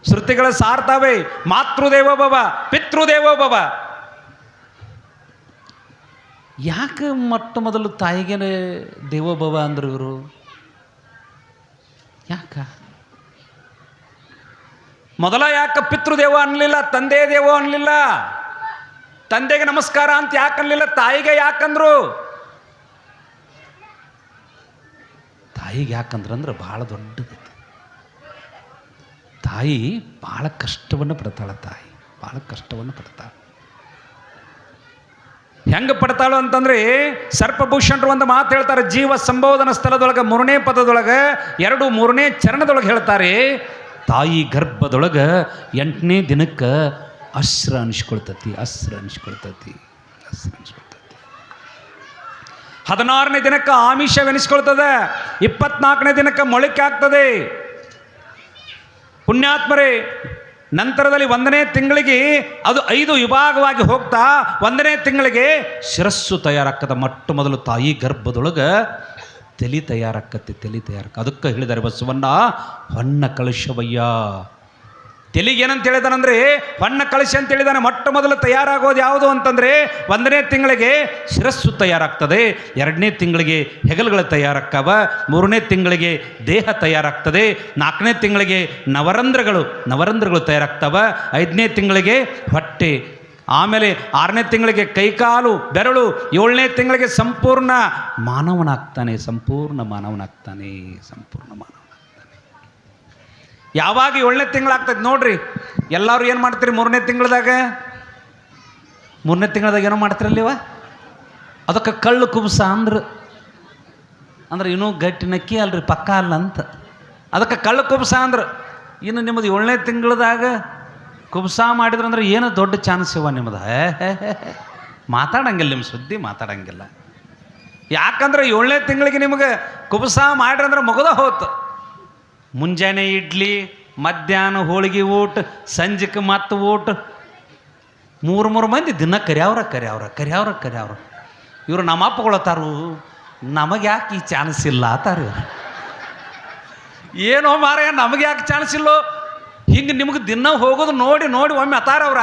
ಶ್ರುತಿಗಳ ಸಾರ್ತಾವೆ. ಮಾತೃದೇವೋ ಭವ, ಪಿತೃದೇವೋ ಭವ. ಯಾಕೆ ಮೊಟ್ಟ ಮೊದಲು ತಾಯಿಗೆ ದೇವೋಭವ ಅಂದರು ಇವರು? ಯಾಕ ಮೊದಲ ಯಾಕೆ ಪಿತೃದೇವ ಅನ್ನಲಿಲ್ಲ, ತಂದೆ ದೇವೋ ಅನ್ನಲಿಲ್ಲ? ತಂದೆಗೆ ನಮಸ್ಕಾರ ಅಂತ ಯಾಕೆ ಅನ್ನಲಿಲ್ಲ? ತಾಯಿಗೆ ಯಾಕಂದ್ರು? ತಾಯಿಗೆ ಯಾಕಂದ್ರೆ ಭಾಳ ದೊಡ್ಡದೈತಿ. ತಾಯಿ ಭಾಳ ಕಷ್ಟವನ್ನು ಪಡ್ತಾಳೆ. ತಾಯಿ ಭಾಳ ಕಷ್ಟವನ್ನು ಪಡ್ತಾಳೆ. ಹೆಂಗೆ ಪಡ್ತಾಳು ಅಂತಂದ್ರೆ, ಸರ್ಪಭೂಷಣರು ಒಂದು ಮಾತು ಹೇಳ್ತಾರೆ. ಜೀವ ಸಂಬೋಧನ ಸ್ಥಳದೊಳಗೆ 3ನೇ ಪದದೊಳಗೆ 2-3ನೇ ಚರಣದೊಳಗೆ ಹೇಳ್ತಾರೆ, ತಾಯಿ ಗರ್ಭದೊಳಗೆ 8ನೇ ದಿನಕ್ಕೆ ಅಸ್ರ ಅನಿಸ್ಕೊಳ್ತತಿ. 16ನೇ ದಿನಕ್ಕೆ ಆಮಿಷವೆನಿಸ್ಕೊಳ್ತದೆ. 24ನೇ ದಿನಕ್ಕೆ ಮೊಳಕೆ ಆಗ್ತದೆ. ಪುಣ್ಯಾತ್ಮರೇ, ನಂತರದಲ್ಲಿ 1ನೇ ತಿಂಗಳಿಗೆ ಅದು 5 ವಿಭಾಗವಾಗಿ ಹೋಗ್ತಾ 1ನೇ ತಿಂಗಳಿಗೆ ಶಿರಸ್ಸು ತಯಾರಾಗ್ತದೆ. ಮೊಟ್ಟ ಮೊದಲು ತಾಯಿ ಗರ್ಭದೊಳಗೆ ತಲೆ ತಯಾರಾಕತ್ತೆ. ಅದಕ್ಕೆ ಹೇಳಿದ್ದಾರೆ ಬಸವಣ್ಣ, ಹೊನ್ನ ಕಳಶವಯ್ಯ. ತೆಲಿಗೆ ಏನಂತ ಹೇಳಿದಾನಂದ್ರೆ ಹೊನ್ನ ಕಳಶ ಅಂತ ಹೇಳಿದಾನೆ. ಮೊಟ್ಟ ಮೊದಲು ತಯಾರಾಗೋದು ಯಾವುದು ಅಂತಂದರೆ 1ನೇ ತಿಂಗಳಿಗೆ ಶಿರಸ್ಸು ತಯಾರಾಗ್ತದೆ, 2ನೇ ತಿಂಗಳಿಗೆ ಹೆಗಲುಗಳು ತಯಾರಾಗ್ತಾವ, 3ನೇ ತಿಂಗಳಿಗೆ ದೇಹ ತಯಾರಾಗ್ತದೆ, 4ನೇ ತಿಂಗಳಿಗೆ ನವರಂಧ್ರಗಳು ತಯಾರಾಗ್ತಾವ, 5ನೇ ತಿಂಗಳಿಗೆ ಹೊಟ್ಟೆ, ಆಮೇಲೆ 6ನೇ ತಿಂಗಳಿಗೆ ಕೈಕಾಲು ಬೆರಳು, 7ನೇ ತಿಂಗಳಿಗೆ ಸಂಪೂರ್ಣ ಮಾನವನಾಗ್ತಾನೆ. ಯಾವಾಗ 7ನೇ ತಿಂಗಳಾಗ್ತದೆ ನೋಡ್ರಿ. ಎಲ್ಲರೂ ಏನು ಮಾಡ್ತೀರಿ 3ನೇ ತಿಂಗಳದಾಗ? 3ನೇ ತಿಂಗಳದಾಗ ಏನೋ ಮಾಡ್ತಿರಲ್ಲಿವ? ಅದಕ್ಕೆ ಕಳ್ಳು ಕುಬ್ಸ ಅಂದ್ರೆ ಇನ್ನೂ ಗಟ್ಟಿನಕ್ಕಿ ಅಲ್ರಿ, ಪಕ್ಕ ಅಲ್ಲ ಅಂತ. ಅದಕ್ಕೆ ಕಳ್ಳು ಕುಬ್ಸ ಅಂದ್ರೆ. ಇನ್ನು ನಿಮ್ಮದು 7ನೇ ತಿಂಗಳದಾಗ ಕುಬ್ಸ ಮಾಡಿದ್ರಂದ್ರೆ ಏನು ದೊಡ್ಡ ಚಾನ್ಸ್ ಇವ ನಿಮ್ಮದು. ಮಾತಾಡಂಗಿಲ್ಲ, ನಿಮ್ಮ ಸುದ್ದಿ ಮಾತಾಡಂಗಿಲ್ಲ. ಯಾಕಂದ್ರೆ 7ನೇ ತಿಂಗಳಿಗೆ ನಿಮಗೆ ಕುಬ್ಸ ಮಾಡ್ರಂದ್ರೆ ಮುಗಿದ ಹೋತು. ಮುಂಜಾನೆ ಇಡ್ಲಿ, ಮಧ್ಯಾಹ್ನ ಹೋಳಿಗೆ ಊಟ, ಸಂಜೆಗೆ ಮತ್ತು ಊಟ. 3 ಮಂದಿ ದಿನ ಕರ್ಯಾವ್ರ. ಇವರು ನಮ್ಮ ಅಪ್ಪಗೊಳತಾರು, ನಮಗೆ ಯಾಕೆ ಈ ಚಾನ್ಸ್ ಇಲ್ಲ ಆತಾರ. ಏನೋ ಮಾರಾಯ, ನಮಗೆ ಯಾಕೆ ಚಾನ್ಸ್ ಇಲ್ಲೋ? ಹಿಂಗೆ ನಿಮಗೆ ದಿನ ಹೋಗೋದು ನೋಡಿ ಒಮ್ಮೆ ಅತಾರವ್ರ,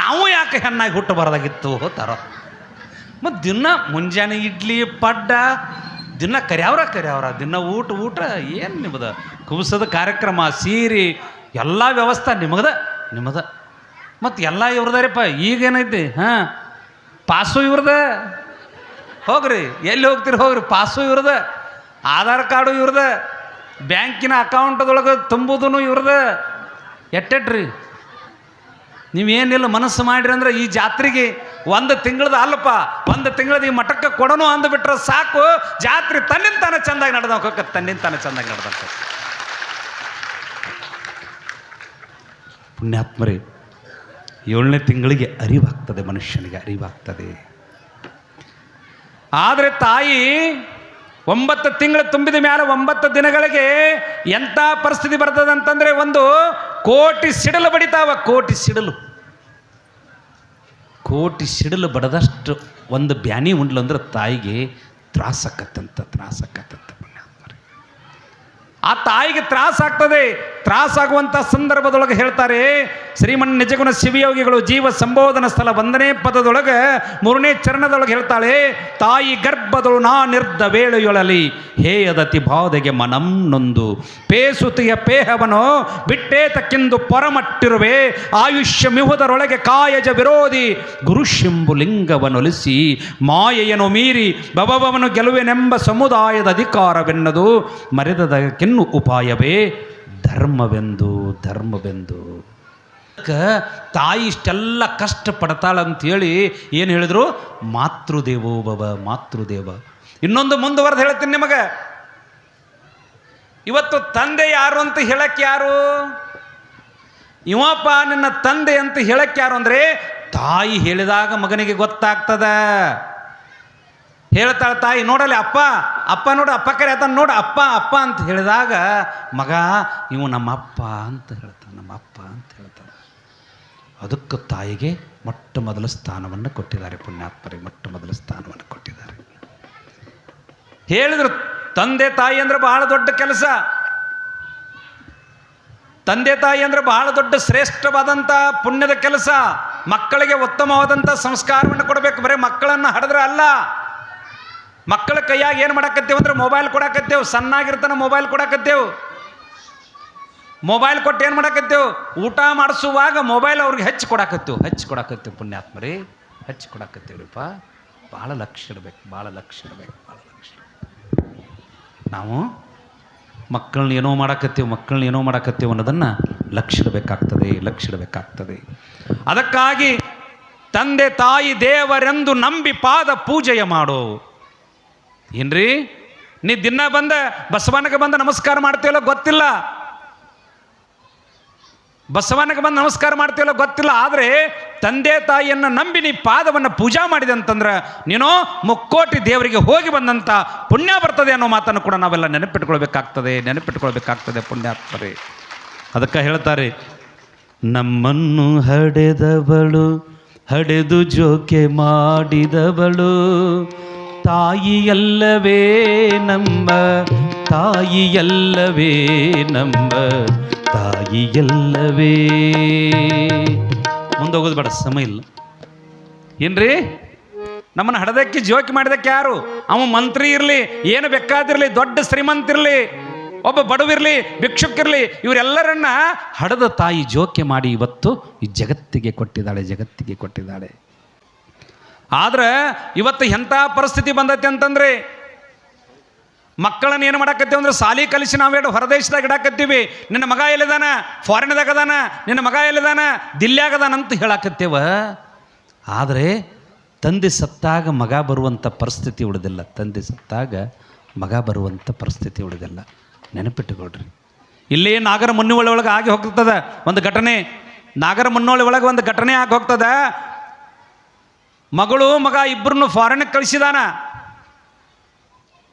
ನಾವು ಯಾಕೆ ಹೆಣ್ಣಾಗಿ ಹುಟ್ಟಬಾರ್ದಾಗಿತ್ತು ಹೋತಾರ. ಮತ್ತು ದಿನ ಮುಂಜಾನೆ ಇಡ್ಲಿ ಪಡ್ಡ, ದಿನ ಕರ್ಯಾವ್ರ ದಿನ ಊಟ ಏನು ನಿಮ್ಮದು? ಕುಬಸದ ಕಾರ್ಯಕ್ರಮ, ಸೀರೆ ಎಲ್ಲ ವ್ಯವಸ್ಥೆ ನಿಮ್ಮದ. ಮತ್ತು ಎಲ್ಲ ಇವ್ರದಾರಿಪ್ಪ. ಈಗೇನೈತಿ ಪಾಸು ಇವ್ರದ. ಹೋಗ್ರಿ, ಎಲ್ಲಿ ಹೋಗ್ತೀರಿ ಹೋಗ್ರಿ, ಪಾಸು ಇವ್ರದ, ಆಧಾರ್ ಕಾರ್ಡು ಇವ್ರದ, ಬ್ಯಾಂಕಿನ ಅಕೌಂಟದೊಳಗೆ ತುಂಬುದೂ ಇವ್ರದ. ಎಟ್ಟೆಟ್ರಿ ನೀವೇನಿಲ್ಲ ಮನಸ್ಸು ಮಾಡಿರಿ ಅಂದ್ರೆ ಈ ಜಾತ್ರೆಗೆ 1 ತಿಂಗಳದ ಅಲ್ಲಪ್ಪ, 1 ತಿಂಗಳದ ಈ ಮಠಕ್ಕೆ ಕೊಡೋನು ಅಂದುಬಿಟ್ರೆ ಸಾಕು. ಜಾತ್ರೆ ತನ್ನಿಂತಾನೆ ಚೆಂದಾಗಿ ನಡೆದ ಪುಣ್ಯಾತ್ಮರೇ, 7ನೇ ತಿಂಗಳಿಗೆ ಅರಿವಾಗ್ತದೆ, ಮನುಷ್ಯನಿಗೆ ಅರಿವಾಗ್ತದೆ. ಆದರೆ ತಾಯಿ 9 ತಿಂಗಳು ತುಂಬಿದ ಮೇಲೆ 9 ದಿನಗಳಿಗೆ ಎಂಥ ಪರಿಸ್ಥಿತಿ ಬರ್ತದೆ ಅಂತಂದರೆ, 1 ಕೋಟಿ ಸಿಡಿಲು ಬಡಿತಾವ. ಕೋಟಿ ಸಿಡಿಲು ಬಡದಷ್ಟು ಒಂದು ಬ್ಯಾನಿ ಉಂಡ್ಲು ಅಂದ್ರೆ ತಾಯಿಗೆ ತ್ರಾಸಕ್ಕತ್ತಂತ. ಆ ತಾಯಿಗೆ ತ್ರಾಸಾಗ್ತದೆ. ತ್ರಾಸಾಗುವಂಥ ಸಂದರ್ಭದೊಳಗೆ ಹೇಳ್ತಾರೆ ಶ್ರೀಮನ್ ನಿಜಗುಣ ಶಿವಯೋಗಿಗಳು ಜೀವ ಸಂಬೋಧನ ಸ್ಥಳ 1ನೇ ಪದದೊಳಗೆ 3ನೇ ಚರಣದೊಳಗೆ ಹೇಳ್ತಾಳೆ, ತಾಯಿ ಗರ್ಭದೊಳು ನಾ ನಿರ್ದ ವೇಳೆಯೊಳಲಿ ಹೇಯದತಿ ಬಾಧೆಗೆ ಮನಂ ನೊಂದು ಪೇಸುತಿಯ ಪೇಹವನು ಬಿಟ್ಟೇತಕ್ಕೆಂದು ಪೊರಮಟ್ಟಿರುವೆ ಆಯುಷ್ಯ ಮಿಹುದರೊಳಗೆ ಕಾಯಜ ವಿರೋಧಿ ಗುರುಶಿಂಬು ಲಿಂಗವನೊಲಿಸಿ ಮಾಯೆಯನ್ನು ಮೀರಿ ಭವವನ್ನು ಗೆಲುವೆನೆಂಬ ಸಮುದಾಯದ ಅಧಿಕಾರವೆನ್ನದು ಮರೆದದಕ್ಕೆನ್ನು ಉಪಾಯವೇ ಧರ್ಮವೆಂದು. ತಾಯಿ ಇಷ್ಟೆಲ್ಲ ಕಷ್ಟಪಡ್ತಾಳಂತೇಳಿ ಏನು ಹೇಳಿದ್ರು? ಮಾತೃದೇವೋ ಭವ. ಇನ್ನೊಂದು ಮುಂದುವರೆದು ಹೇಳ್ತೀನಿ ನಿಮಗೆ. ಇವತ್ತು ತಂದೆ ಯಾರು ಅಂತ ಹೇಳಕ್ಕೆ ಯಾರು? ಇವಪ್ಪ ನಿನ್ನ ತಂದೆ ಅಂತ ಹೇಳಕ್ಕೆ ಯಾರು ಅಂದರೆ, ತಾಯಿ ಹೇಳಿದಾಗ ಮಗನಿಗೆ ಗೊತ್ತಾಗ್ತದ. ಹೇಳ್ತಾಳೆ ತಾಯಿ, ನೋಡಲಿ ಅಪ್ಪ ನೋಡು, ಅಪ್ಪ ಕರೆ ಆತ ನೋಡು, ಅಪ್ಪ ಅಂತ ಹೇಳಿದಾಗ ಮಗ ಇವು ನಮ್ಮಪ್ಪ ಅಂತ ಹೇಳ್ತಾನೆ. ಅದಕ್ಕೆ ತಾಯಿಗೆ ಮೊಟ್ಟ ಮೊದಲ ಸ್ಥಾನವನ್ನು ಕೊಟ್ಟಿದ್ದಾರೆ ಪುಣ್ಯಾತ್ಮರಿಗೆ. ಮೊಟ್ಟ ಮೊದಲ ಸ್ಥಾನವನ್ನು ಕೊಟ್ಟಿದ್ದಾರೆ. ಹೇಳಿದ್ರು ತಂದೆ ತಾಯಿ ಅಂದರೆ ಬಹಳ ದೊಡ್ಡ ಕೆಲಸ. ತಂದೆ ತಾಯಿ ಅಂದರೆ ಬಹಳ ದೊಡ್ಡ ಶ್ರೇಷ್ಠವಾದಂಥ ಪುಣ್ಯದ ಕೆಲಸ. ಮಕ್ಕಳಿಗೆ ಉತ್ತಮವಾದಂಥ ಸಂಸ್ಕಾರವನ್ನು ಕೊಡಬೇಕು. ಬರೀ ಮಕ್ಕಳನ್ನು ಹಡಿದ್ರೆ ಅಲ್ಲ. ಮಕ್ಕಳ ಕೈಯಾಗ ಏನು ಮಾಡಾಕತ್ತೇವೆ ಅಂದ್ರೆ ಮೊಬೈಲ್ ಕೊಡಾಕತ್ತೇವೆ. ಸಣ್ಣಾಗಿರ್ತಾನೆ ಮೊಬೈಲ್ ಕೊಡಾಕತ್ತೇವೆ. ಮೊಬೈಲ್ ಕೊಟ್ಟು ಏನು ಮಾಡಾಕತ್ತೇವೆ? ಊಟ ಮಾಡಿಸುವಾಗ ಮೊಬೈಲ್ ಅವ್ರಿಗೆ ಹಚ್ಚಿ ಕೊಡಾಕತ್ತೇವೆ ಪುಣ್ಯಾತ್ಮರಿ, ಹಚ್ಚಿ ಕೊಡಾಕತ್ತೇವ್ರಿಪ್ಪ. ಭಾಳ ಲಕ್ಷ ಇಡಬೇಕು, ಭಾಳ ಲಕ್ಷ ಇಡಬೇಕು. ನಾವು ಮಕ್ಕಳನ್ನ ಏನೋ ಮಾಡಾಕತ್ತೇವೆ ಅನ್ನೋದನ್ನು ಲಕ್ಷ ಇಡಬೇಕಾಗ್ತದೆ. ಅದಕ್ಕಾಗಿ ತಂದೆ ತಾಯಿ ದೇವರೆಂದು ನಂಬಿ ಪಾದ ಪೂಜೆಯ ಮಾಡು. ಏನ್ರಿ, ನೀ ದಿನ ಬಂದ ಬಸವನಿಗೆ ಬಂದ ನಮಸ್ಕಾರ ಮಾಡ್ತೀವಲ್ಲ ಗೊತ್ತಿಲ್ಲ, ಬಸವನಿಗೆ ಬಂದು ನಮಸ್ಕಾರ ಮಾಡ್ತೀವಲ್ಲ ಗೊತ್ತಿಲ್ಲ. ಆದರೆ ತಂದೆ ತಾಯಿಯನ್ನು ನಂಬಿ ನೀ ಪಾದವನ್ನು ಪೂಜಾ ಮಾಡಿದೆ ಅಂತಂದ್ರೆ ನೀನು ಮುಕ್ಕೋಟಿ ದೇವರಿಗೆ ಹೋಗಿ ಬಂದಂಥ ಪುಣ್ಯ ಬರ್ತದೆ ಅನ್ನೋ ಮಾತನ್ನು ಕೂಡ ನಾವೆಲ್ಲ ನೆನಪಿಟ್ಕೊಳ್ಬೇಕಾಗ್ತದೆ ಪುಣ್ಯಾತ್ಮರೇ. ಅದಕ್ಕೆ ಹೇಳ್ತಾರೆ, ನಮ್ಮನ್ನು ಹಡೆದು ಜೋಕೆ ಮಾಡಿದವಳು ತಾಯಿಯಲ್ಲವೇ ನಮ್ಮ ತಾಯಿಯಲ್ಲವೇ. ಮುಂದೋಗೋದು ಬೇಡ, ಸಮಯ ಇಲ್ಲ. ಏನ್ರಿ, ನಮ್ಮನ್ನು ಹಡದಕ್ಕೆ ಜೋಕಿ ಮಾಡಿದಕ್ಕೆ ಯಾರು? ಅವ ಮಂತ್ರಿ ಇರಲಿ, ಏನು ಬೇಕಾದಿರಲಿ, ದೊಡ್ಡ ಶ್ರೀಮಂತಿರಲಿ, ಒಬ್ಬ ಬಡವಿರಲಿ, ಭಿಕ್ಷುಕಿರಲಿ, ಇವರೆಲ್ಲರನ್ನ ಹಡದ ತಾಯಿ ಜೋಕೆ ಮಾಡಿ ಇವತ್ತು ಈ ಜಗತ್ತಿಗೆ ಕೊಟ್ಟಿದ್ದಾಳೆ. ಆದ್ರೆ ಇವತ್ತು ಎಂಥ ಪರಿಸ್ಥಿತಿ ಬಂದೈತೆ ಅಂತಂದ್ರೆ ಮಕ್ಕಳನ್ನ ಏನು ಮಾಡಾಕತ್ತೀವಿ ಅಂದ್ರೆ ಸಾಲಿ ಕಲಿಸಿ ನಾವೇಡು ಹೊರದೇಶದಾಗ ಇಡಾಕತ್ತೀವಿ. ನಿನ್ನ ಮಗ ಎಲ್ಲಿದಾನ? ಫಾರಿನ್ದಾಗ ಅದಾನ. ನಿನ್ನ ಮಗ ಎಲ್ಲಿದಾನ? ದಿಲ್ಯಾಗದಾನ ಅಂತ ಹೇಳಾಕತ್ತೇವ. ಆದರೆ ತಂದೆ ಸತ್ತಾಗ ಮಗ ಬರುವಂಥ ಪರಿಸ್ಥಿತಿ ಉಳಿದಿಲ್ಲ. ನೆನಪಿಟ್ಟುಕೊಳ್ರಿ. ಇಲ್ಲಿ ನಾಗರಮುನ್ನೋಳಿ ಒಳಗೆ ಆಗಿ ಹೋಗ್ತದ ಒಂದು ಘಟನೆ. ನಾಗರಮುನ್ನೋಳಿ ಒಳಗೆ ಒಂದು ಘಟನೆ ಆಗಿ ಹೋಗ್ತದ. ಮಗಳು ಮಗ ಇಬ್ಬರನ್ನು ಫಾರಿನ್ಗೆ ಕಳಿಸಿದಾನ.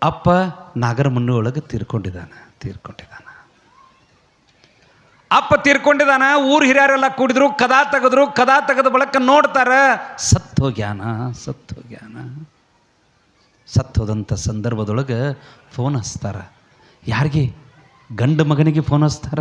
ಅಪ್ಪ ನಾಗರಮುನ್ನೋಳಿ ಒಳಗೆ ತೀರ್ಕೊಂಡಿದ್ದಾನ. ಅಪ್ಪ ತೀರ್ಕೊಂಡಿದ್ದಾನ. ಊರು ಹಿರಿಯರೆಲ್ಲ ಕೂಡಿದ್ರು, ಕದಾ ತೆಗೆದ ಬಳಿಕ ನೋಡ್ತಾರ, ಸತ್ತೋಗ್ಯಾನ. ಸತ್ತೋದಂಥ ಸಂದರ್ಭದೊಳಗೆ ಫೋನ್ ಹಚ್ತಾರ. ಯಾರಿಗೆ? ಗಂಡು ಮಗನಿಗೆ ಫೋನ್ ಹಚ್ತಾರ.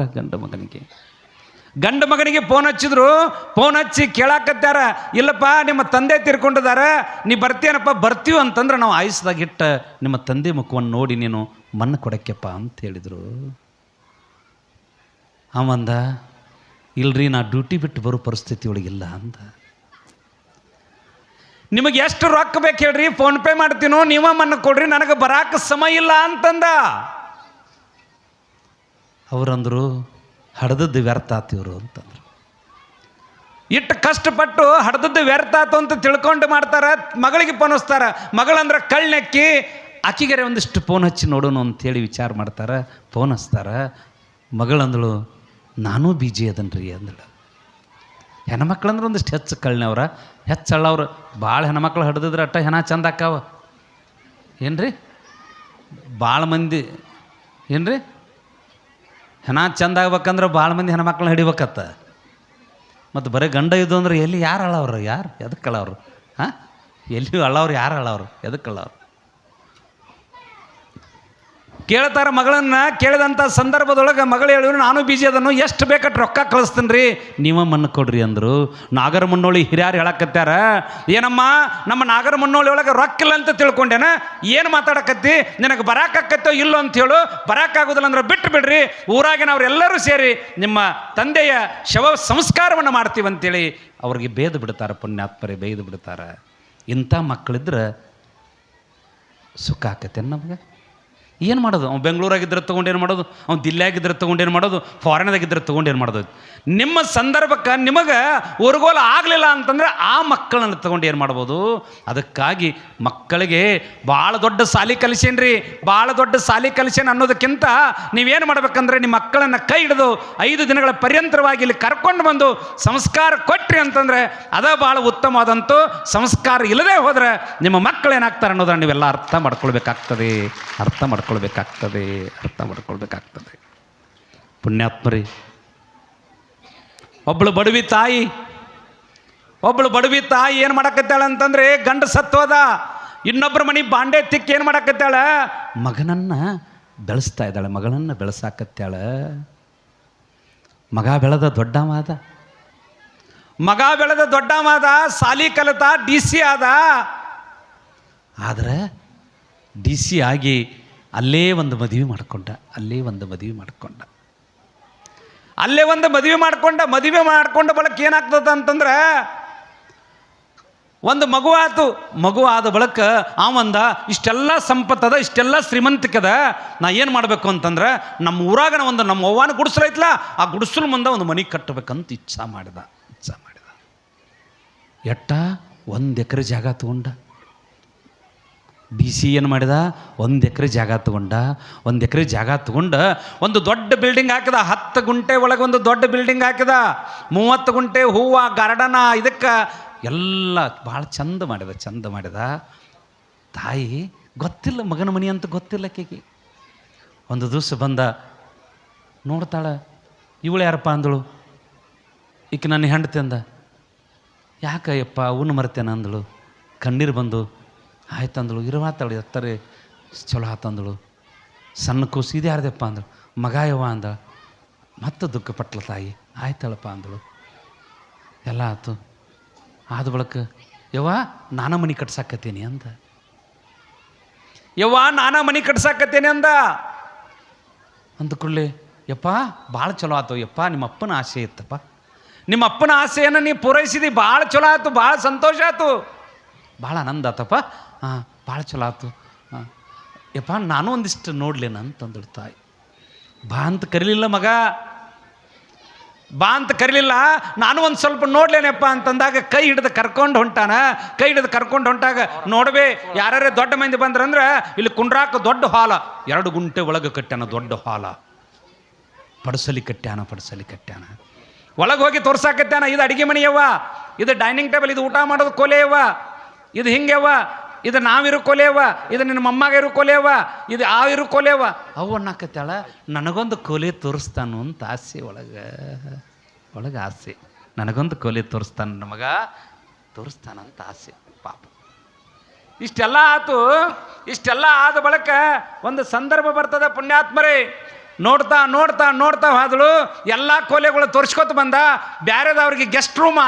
ಗಂಡು ಮಗನಿಗೆ ಫೋನ್ ಹಚ್ಚಿದ್ರು. ಫೋನ್ ಹಚ್ಚಿ ಕೇಳಾಕತ್ತಾರ, ಇಲ್ಲಪ್ಪ ನಿಮ್ಮ ತಂದೆ ತೀರ್ಕೊಂಡಿದಾರ, ನೀ ಬರ್ತೀಯನಪ್ಪ? ಬರ್ತೀವಿ ಅಂತಂದ್ರೆ ನಾವು ಆಯುಸ್ದಾಗಿಟ್ಟ ನಿಮ್ಮ ತಂದೆ ಮುಖವನ್ನು ನೋಡಿ ನೀನು ಮಣ್ಣು ಕೊಡಕ್ಕೆಪ್ಪ ಅಂತ ಹೇಳಿದರು. ಅವಂದ, ಇಲ್ರಿ ನಾ ಡ್ಯೂಟಿ ಬಿಟ್ಟು ಬರೋ ಪರಿಸ್ಥಿತಿ ಒಳಗಿಲ್ಲ ಅಂದ. ನಿಮಗೆ ಎಷ್ಟು ರೊಕ್ಕ ಬೇಕು ಹೇಳ್ರಿ, ಫೋನ್ ಪೇ ಮಾಡ್ತೀನೋ, ನೀವ ಮಣ್ಣು ಕೊಡ್ರಿ, ನನಗೆ ಬರಾಕ ಸಮಯ ಇಲ್ಲ ಅಂತಂದ. ಅವರಂದರು, ಹಡ್ದದ್ದು ವ್ಯರ್ಥ ಆತಿವ್ರು ಅಂತಂದ್ರು. ಇಟ್ಟು ಕಷ್ಟಪಟ್ಟು ಹಡ್ದದ್ದು ವ್ಯರ್ಥ ಆತು ಅಂತ ತಿಳ್ಕೊಂಡು ಮಾಡ್ತಾರ. ಮಗಳಿಗೆ ಫೋನ್ ಹಚ್ತಾರ. ಮಗಳಂದ್ರೆ ಕಳ್ಳೆಕ್ಕಿ ಆಕಿಗೆರೆ ಒಂದಿಷ್ಟು ಫೋನ್ ಹಚ್ಚಿ ನೋಡೋಣ ಅಂತೇಳಿ ವಿಚಾರ ಮಾಡ್ತಾರ. ಫೋನ್ ಹಚ್ತಾರ. ಮಗಳಂದಳು, ನಾನೂ ಬಿಜಿ ಅದನ್ರಿ ಅಂದಳು. ಹೆಣ್ಮಕ್ಳಂದ್ರೆ ಒಂದಿಷ್ಟು ಹೆಚ್ಚು ಕಳ್ನವ್ರ, ಹೆಚ್ಚಳ್ಳವ್ರು. ಭಾಳ ಹೆಣ್ಮಕ್ಳು ಹಡ್ದಿದ್ರೆ ಅಟ್ಟ ಹೆಣ ಚಂದ ಆಕಾವ. ಏನ್ರಿ, ಭಾಳ ಮಂದಿ ಏನ್ರಿ ಹೆಣ ಚಂದ ಆಗ್ಬೇಕಂದ್ರೆ ಭಾಳ ಮಂದಿ ಹೆಣ್ಮಕ್ಳನ್ನ ಹಿಡಿಬೇಕತ್ತ. ಮತ್ತು ಬರೀ ಗಂಡ ಇದು ಅಂದ್ರೆ ಎಲ್ಲಿ ಯಾರು ಅಳವ್ರು? ಎದಕ್ಕೆ ಅಳವ್ರು? ಎಲ್ಲಿ ಅಳವ್ರು? ಯಾರು ಅಳವ್ರು? ಎದಕ್ಕೆ ಅಳವ್ರು? ಕೇಳ್ತಾರೆ ಮಗಳನ್ನ. ಕೇಳಿದಂಥ ಸಂದರ್ಭದೊಳಗೆ ಮಗಳು ಹೇಳಿದ್ರು, ನಾನು ಬಿಜಿ ಅದನ್ನು, ಎಷ್ಟು ಬೇಕಟ್ಟು ರೊಕ್ಕ ಕಳಿಸ್ತೀನಿ ರೀ, ನೀವ ಮಣ್ಣು ಕೊಡ್ರಿ ಅಂದರು. ನಾಗರಮುನ್ನೋಳಿ ಹಿರಿಯಾರು ಹೇಳಕತ್ಯಾರ, ಏನಮ್ಮ ನಮ್ಮ ನಾಗರಮುನ್ನೋಳಿ ಒಳಗೆ ರೊಕ್ಕ ಇಲ್ಲ ಅಂತ ತಿಳ್ಕೊಂಡೇನ? ಏನು ಮಾತಾಡಕತ್ತಿ? ನಿನಗೆ ಬರಾಕತ್ತೋ ಇಲ್ಲೋ ಅಂತ ಹೇಳು. ಬರಾಕಾಗೋದಿಲ್ಲ ಅಂದ್ರೆ ಬಿಟ್ಟು ಬಿಡ್ರಿ, ಊರಾಗಿನವ್ರೆಲ್ಲರೂ ಸೇರಿ ನಿಮ್ಮ ತಂದೆಯ ಶವ ಸಂಸ್ಕಾರವನ್ನು ಮಾಡ್ತೀವಿ ಅಂತೇಳಿ ಅವ್ರಿಗೆ ಬೇಯ್ದು ಬಿಡ್ತಾರೆ. ಪುಣ್ಯಾತ್ಮರೇ, ಬೇಯ್ದು ಬಿಡ್ತಾರೆ. ಇಂಥ ಮಕ್ಕಳಿದ್ರೆ ಸುಖ ಆಕತ್ತೆ ನಮಗೆ. ಏನು ಮಾಡೋದು? ಅವ್ನು ಬೆಂಗಳೂರಾಗಿದ್ದರೆ ತೊಗೊಂಡೇನು ಮಾಡೋದು? ಅವ್ನು ದಿಲ್ಲಿಯಾಗಿದ್ದರೆ ತೊಗೊಂಡೇನು ಮಾಡೋದು? ಫಾರಿನ್ದಾಗಿದ್ದರೆ ತೊಗೊಂಡೇನು ಮಾಡೋದು? ನಿಮ್ಮ ಸಂದರ್ಭಕ್ಕೆ ನಿಮಗೆ ಊರುಗೋಲು ಆಗಲಿಲ್ಲ ಅಂತಂದರೆ ಆ ಮಕ್ಕಳನ್ನು ತೊಗೊಂಡು ಏನು ಮಾಡ್ಬೋದು? ಅದಕ್ಕಾಗಿ ಮಕ್ಕಳಿಗೆ ಭಾಳ ದೊಡ್ಡ ಸಾಲಿ ಕಲಿಸೇನ್ರಿ, ಭಾಳ ದೊಡ್ಡ ಸಾಲಿ ಕಲಿಸೇನು ಅನ್ನೋದಕ್ಕಿಂತ ನೀವೇನು ಮಾಡ್ಬೇಕಂದ್ರೆ ನಿಮ್ಮ ಮಕ್ಕಳನ್ನು ಕೈ ಹಿಡಿದು 5 ದಿನಗಳ ಪರ್ಯಂತರವಾಗಿ ಇಲ್ಲಿ ಕರ್ಕೊಂಡು ಬಂದು ಸಂಸ್ಕಾರ ಕೊಟ್ರಿ ಅಂತಂದರೆ ಅದೇ ಭಾಳ ಉತ್ತಮವಾದಂತೂ. ಸಂಸ್ಕಾರ ಇಲ್ಲದೆ ಹೋದರೆ ನಿಮ್ಮ ಮಕ್ಕಳು ಏನಾಗ್ತಾರೆ ಅನ್ನೋದನ್ನು ನೀವೆಲ್ಲ ಅರ್ಥ ಮಾಡ್ಕೊಳ್ಬೇಕಾಗ್ತದೆ. ಪುಣ್ಯಾತ್ಮರಿ, ಒಬ್ಬಳು ಬಡವಿ ತಾಯಿ ಏನು ಮಾಡಕತ್ತಾಳ ಅಂತಂದ್ರೆ, ಗಂಡ ಸತ್ವದ, ಇನ್ನೊಬ್ಬರ ಮನೆ ಬಾಂಡೆ ತಿಕ್ಕಿ ಏನು ಮಾಡಕತ್ತಾಳ? ಮಗನನ್ನು ಬೆಳೆಸ್ತಾ ಇದ್ದಾಳೆ, ಮಗಳನ್ನ ಬೆಳೆಸಾಕತ್ತಾಳ. ಮಗ ಬೆಳೆದ ದೊಡ್ಡವಾದ, ಮಗ ಬೆಳೆದ ದೊಡ್ಡವಾದ, ಸಾಲಿ ಕಲಿತ DC ಆದ. ಆದರೆ DC ಆಗಿ ಅಲ್ಲೇ ಒಂದು ಮದುವೆ ಮಾಡಿಕೊಂಡ, ಅಲ್ಲೇ ಒಂದು ಮದುವೆ ಮಾಡಿಕೊಂಡ, ಅಲ್ಲೇ ಒಂದು ಮದುವೆ ಮಾಡಿಕೊಂಡ ಬಳಕ ಏನಾಗ್ತದ ಅಂತಂದ್ರೆ ಒಂದು ಮಗು ಆತು. ಮಗು ಆದ ಬಳಕ ಅವಂದ ಇಷ್ಟೆಲ್ಲ ಸಂಪತ್ತದ, ಇಷ್ಟೆಲ್ಲ ಶ್ರೀಮಂತಿಕದ, ನಾ ಏನು ಮಾಡಬೇಕು ಅಂತಂದ್ರೆ ನಮ್ಮ ಊರಾಗನ ಒಂದು ನಮ್ಮ ಅವ್ವನ ಗುಡಿಸಲು ಐತ್ಲ, ಆ ಗುಡಿಸಲು ಮುಂದೆ ಒಂದು ಮನೆ ಕಟ್ಟಬೇಕಂತ ಇಚ್ಛಾ ಮಾಡಿದ. ಎಟ್ಟ 1 ಎಕರೆ ಜಾಗ ತಗೊಂಡ. DC ಏನು ಮಾಡಿದ, 1 ಎಕರೆ ಜಾಗ ತಗೊಂಡ. 1 ಎಕರೆ ಜಾಗ ತಗೊಂಡು ಒಂದು ದೊಡ್ಡ ಬಿಲ್ಡಿಂಗ್ ಹಾಕಿದ. 10 ಗುಂಟೆ ಒಳಗೆ ಒಂದು ದೊಡ್ಡ ಬಿಲ್ಡಿಂಗ್ ಹಾಕಿದ. 30 ಗುಂಟೆ ಹೂವು ಗಾರ್ಡನ, ಇದಕ್ಕೆ ಎಲ್ಲ ಭಾಳ ಚಂದ ಮಾಡಿದ. ತಾಯಿ ಗೊತ್ತಿಲ್ಲ, ಮಗನ ಮನೆ ಅಂತ ಗೊತ್ತಿಲ್ಲ ಆಕೆಗೆ. ಒಂದು ದಿವಸ ಬಂದ ನೋಡ್ತಾಳೆ, ಇವಳು ಯಾರಪ್ಪ ಅಂದಳು. ಈಕೆ ನನ್ನ ಹೆಂಡತಿ ಅಂದ. ಯಾಕಯ್ಯಪ್ಪ ಅವನು ಮರ್ತೇನೆ ಅಂದಳು. ಕಣ್ಣೀರು ಬಂದು ಆಯ್ತಂದಳು. ಇರುವಾತಾಳು ಎತ್ತರೆ ಚಲೋ ಆತಂದಳು. ಸಣ್ಣ ಕೂಸು ಇದು ಯಾರ್ದಪ್ಪ ಅಂದಳು. ಮಗ ಯವ್ವ ಅಂದ. ಮತ್ತೆ ದುಃಖ ಪಟ್ಲ ತಾಯಿ. ಆಯ್ತಾಳಪ್ಪ ಅಂದಳು. ಎಲ್ಲ ಆಯ್ತು. ಆದ ಬಳಿಕ ಯವ್ವ ನಾನ ಮನೆ ಕಟ್ಸಾಕತ್ತೀನಿ ಅಂದ. ಅಂದ್ಕೊಳ್ಳಿ ಯಪ್ಪ ಭಾಳ ಚಲೋ ಆಯ್ತು ಯಪ್ಪ, ನಿಮ್ಮ ಅಪ್ಪನ ಆಸೆ ಇತ್ತಪ್ಪ, ನಿಮ್ಮ ಅಪ್ಪನ ಆಸೆಯನ್ನು ನೀ ಪೂರೈಸಿದಿ, ಭಾಳ ಚಲೋ ಆಯ್ತು, ಭಾಳ ಸಂತೋಷ ಆಯ್ತು, ಭಾಳ ಆನಂದ ಆತಪ್ಪ. ಹಾಂ ಭಾಳ ಚಲೋ ಆಯ್ತು. ಹಾಂ ಯಪ್ಪ ನಾನು ಒಂದಿಷ್ಟು ನೋಡ್ಲೇನ ಅಂತಂದಳು ತಾಯಿ. ಬಾ ಅಂತ ಕರೀಲಿಲ್ಲ ಮಗ, ಬಾ ಅಂತ ಕರೀಲಿಲ್ಲ. ನಾನು ಒಂದು ಸ್ವಲ್ಪ ನೋಡ್ಲೇನಪ್ಪ ಅಂತಂದಾಗ ಕೈ ಹಿಡಿದು ಕರ್ಕೊಂಡು ಹೊಂಟಾಗ ನೋಡ್ಬೇ ಯಾರ್ಯಾರೇ ದೊಡ್ಡ ಮಂದಿ ಬಂದ್ರಂದ್ರೆ ಇಲ್ಲಿ ಕುಂಡ್ರಾಕ ದೊಡ್ಡ ಹಾಲ, 2 ಗುಂಟೆ ಒಳಗೆ ಕಟ್ಟ್ಯಾನ, ದೊಡ್ಡ ಹಾಲ, ಪಡಿಸಲಿ ಕಟ್ಟ್ಯಾನ. ಒಳಗೆ ಹೋಗಿ ತೋರ್ಸಾಕತ್ಯಾನ. ಇದು ಅಡಿಗೆ ಮನೆಯವ್ವ, ಇದು ಡೈನಿಂಗ್ ಟೇಬಲ್, ಇದು ಊಟ ಮಾಡೋದು ಕೊಲೆಯವ್ವ, ಇದು ಹಿಂಗೆವ್ವ, ಇದು ನಾವಿರು ಕೊಲೆಯವ್ವ, ಇದು ನಿನ್ನ ಮೊಮ್ಮಗ ಇರು ಕೊಲೆಯವ್ವ, ಇದು ಇರು ಕೊಲೆಯವ್ವ. ಅವು ಅನ್ನಕತ್ತಾಳ. ನನಗೊಂದು ಕೊಲೆ ತೋರಿಸ್ತಾನು ಅಂತ ಆಸೆ, ಒಳಗೆ ಆಸೆ, ನನಗೊಂದು ಕೊಲೆ ತೋರಿಸ್ತಾನ, ನನ್ನ ಮಗ ತೋರಿಸ್ತಾನಂತ ಆಸೆ. ಪಾಪ ಇಷ್ಟೆಲ್ಲ ಆದ ಬಳಿಕ ಒಂದು ಸಂದರ್ಭ ಬರ್ತದೆ. ಪುಣ್ಯಾತ್ಮರೇ ನೋಡ್ತಾ ಹೋದಳು. ಎಲ್ಲ ಕೊಲೆಗಳು ತೋರಿಸ್ಕೊತ ಬಂದ. ಬ್ಯಾರೆದವ್ರಿಗೆ ಗೆಸ್ಟ್ ರೂಮ್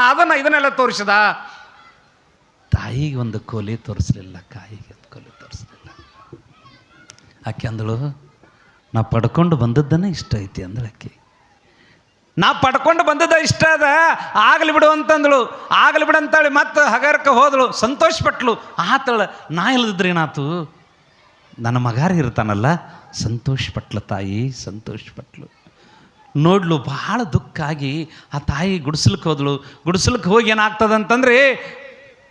ಇದನ್ನೆಲ್ಲ ತೋರಿಸಿದ. ತಾಯಿಗೆ ಒಂದು ಕೊಲೆ ತೋರಿಸ್ಲಿಲ್ಲ, ಕಾಯಿಗೆ ಕೊಲೆ ತೋರಿಸ್ಲಿಲ್ಲ. ಆಕೆ ಅಂದಳು, ನಾ ಪಡ್ಕೊಂಡು ಬಂದದ್ದನ್ನೇ ಇಷ್ಟ ಐತಿ ಅಂದಳು ಆಕೆ. ನಾ ಪಡ್ಕೊಂಡು ಬಂದದ ಇಷ್ಟ ಅದ, ಆಗಲಿ ಬಿಡು ಅಂತಂದಳು. ಆಗಲಿ ಬಿಡು ಅಂತೇಳಿ ಮತ್ತೆ ಹಗರಕ್ಕೆ ಹೋದಳು. ಸಂತೋಷಪಟ್ಲು. ಆತಳ. ನಾ ಇಲ್ಲದಿದ್ರೆ ಏನಾಯ್ತು, ನನ್ನ ಮಗಾರ ಇರ್ತಾನಲ್ಲ. ಸಂತೋಷಪಟ್ಲು ತಾಯಿ, ಸಂತೋಷಪಟ್ಲು. ನೋಡ್ಲು ಭಾಳ ದುಃಖ ಆಗಿ ಆ ತಾಯಿ ಗುಡಿಸ್ಲಿಕ್ಕೆ ಹೋದಳು. ಗುಡಿಸ್ಲಿಕ್ಕೆ ಹೋಗಿ ಏನಾಗ್ತದೆ ಅಂತಂದ್ರೆ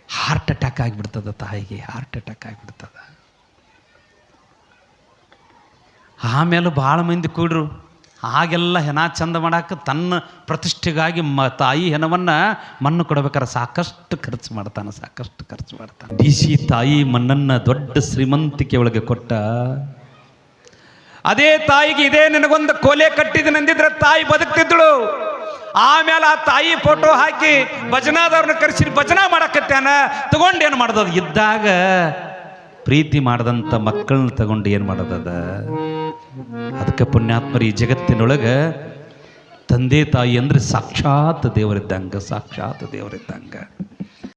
ಹಾರ್ಟ್ ಅಟ್ಯಾಕ್ ಆಗಿಬಿಡ್ತದ ತಾಯಿಗೆ, ಹಾರ್ಟ್ ಅಟ್ಯಾಕ್ ಆಗಿಬಿಡ್ತದ. ಆಮೇಲೆ ಭಾಳ ಮಂದಿ ಕೂಡ್ರು. ಹಾಗೆಲ್ಲ ಹೆಣ ಚಂದ ಮಾಡಾಕ ತನ್ನ ಪ್ರತಿಷ್ಠೆಗಾಗಿ ತಾಯಿ ಹೆಣವನ್ನು ಮಣ್ಣು ಕೊಡ್ಬೇಕಾರೆ ಸಾಕಷ್ಟು ಖರ್ಚು ಮಾಡ್ತಾನೆ. DC ತಾಯಿ ಮಣ್ಣನ್ನು ದೊಡ್ಡ ಶ್ರೀಮಂತಿಕೆ ಒಳಗೆ ಕೊಟ್ಟ. ಅದೇ ತಾಯಿಗೆ ಇದೇ ನನಗೊಂದು ಕೊಲೆ ಕಟ್ಟಿದನಂದಿದ್ರೆ ತಾಯಿ ಬದುಕ್ತಿದ್ದಳು. ಆಮೇಲೆ ಆ ತಾಯಿ ಫೋಟೋ ಹಾಕಿ ಭಜನಾದವ್ರನ್ನ ಕರೆಸಿ ಭಜನಾ ಮಾಡಕತ್ತಾನ. ತಗೊಂಡು ಏನು ಮಾಡೋದು, ಇದ್ದಾಗ ಪ್ರೀತಿ ಮಾಡಿದಂಥ ಮಕ್ಕಳನ್ನ ತಗೊಂಡು ಏನು ಮಾಡೋದದ. ಅದಕ್ಕೆ ಪುಣ್ಯಾತ್ಮರಿ ಈ ಜಗತ್ತಿನೊಳಗೆ ತಂದೆ ತಾಯಿ ಅಂದರೆ ಸಾಕ್ಷಾತ್ ದೇವರಿದ್ದಂಗೆ.